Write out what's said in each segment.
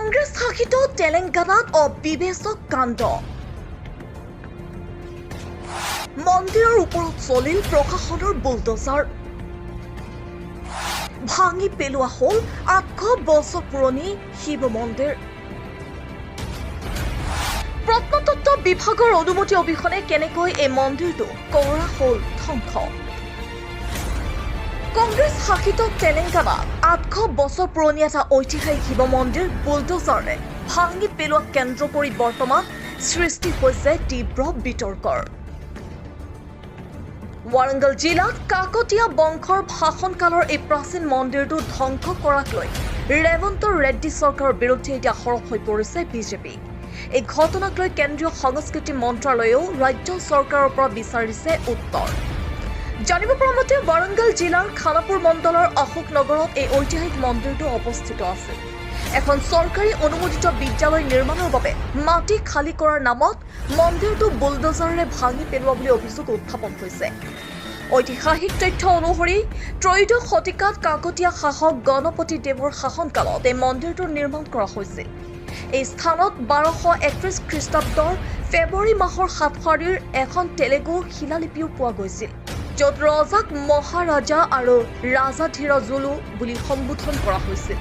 কংগ্ৰেছ শাসিত তেলেংগানাত অবিবেচক কাণ্ড মন্দিৰৰ ওপৰত চলিল প্ৰশাসনৰ বুলডোজাৰ ভাঙি পেলোৱা হ'ল 800 বছৰ পুৰণি শিৱ মন্দিৰ প্ৰত্নতত্ত্ব বিভাগৰ অনুমতি অবিহনে কেনেকৈ এই মন্দিৰটো কৰা হ'ল ধ্বংস কংগ্ৰেছ শাসিত তেলেংগানাত 800 বছৰ পুৰণি এটা ঐতিহাসিক শিৱ মন্দিৰ বুলডোজাৰে ভাঙি পেলোৱা কেন্দ্ৰ কৰি বৰ্তমান সৃষ্টি হৈছে তীব্ৰ বিতৰ্কৰ ৱাৰাংগল জিলাত কাকতীয়া বংশৰ শাসনকালৰ এই প্ৰাচীন মন্দিৰটো ধ্বংস কৰাক লৈ ৰেৱন্ত ৰেড্ডী চৰকাৰৰ বিৰুদ্ধে এতিয়া সৰব হৈ পৰিছে বিজেপি এই ঘটনাক লৈ কেন্দ্ৰীয় সংস্কৃতি মন্ত্ৰালয়েও ৰাজ্য চৰকাৰৰ পৰা বিচাৰিছে উত্তৰ জানিব পৰা মতে ৱাৰাংগল জিলাৰ খানাপুৰ মণ্ডলৰ অশোক নগৰত এই ঐতিহাসিক মন্দিৰটো অৱস্থিত আছে এখন চৰকাৰী অনুমোদিত বিদ্যালয় নিৰ্মাণৰ বাবে মাটি খালী কৰাৰ নামত মন্দিৰটো বুলডোজাৰেৰে ভাঙি পেলোৱা বুলি অভিযোগ উত্থাপন হৈছে ঐতিহাসিক তথ্য অনুসৰি ত্ৰয়োদশ শতিকাত কাকতীয়া শাসক গণপতি দেৱৰ শাসনকালত এই মন্দিৰটো নিৰ্মাণ কৰা হৈছিল এই স্থানত 1231 খ্ৰীষ্টাব্দৰ ফেব্ৰুৱাৰী মাহৰ 7 তাৰিখৰ এখন তেলেগু শিলালিপিও পোৱা গৈছিল য'ত ৰজাক মহাৰাজা আৰু ৰাজাধীৰাজুলু বুলি সম্বোধন কৰা হৈছিল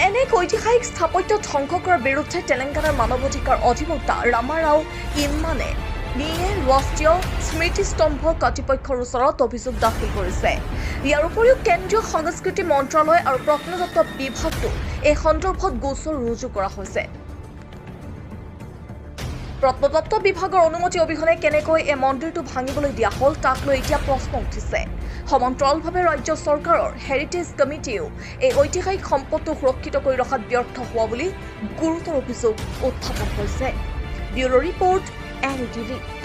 এনে ঐতিহাসিক স্থাপত্য ধ্বংস কৰাৰ বিৰুদ্ধে তেলেংগানাৰ মানৱ অধিকাৰ অধিবক্তা ৰামাৰাও ইম্মানে নিয়ে ৰাষ্ট্ৰীয় স্মৃতিস্তম্ভ কৰ্তৃপক্ষৰ ওচৰত অভিযোগ দাখিল কৰিছে ইয়াৰ উপৰিও কেন্দ্ৰীয় সংস্কৃতি মন্ত্ৰালয় আৰু প্ৰত্নতত্ত্ব বিভাগটো এই সন্দৰ্ভত গোচৰ ৰুজু কৰা হৈছে প্ৰত্নতত্ত্ব বিভাগৰ অনুমতি অবিহনে কেনেকৈ এই মন্দিৰটো ভাঙিবলৈ দিয়া হ'ল তাক লৈ এতিয়া প্ৰশ্ন উঠিছে সমান্তৰালভাৱে ৰাজ্য চৰকাৰৰ হেৰিটেজ কমিটিয়েও এই ঐতিহাসিক সম্পদটো সুৰক্ষিত কৰি ৰখাত ব্যৰ্থ হোৱা বুলি গুৰুতৰ অভিযোগ উত্থাপন হৈছে ব্যুৰ' ৰিপৰ্ট NEtv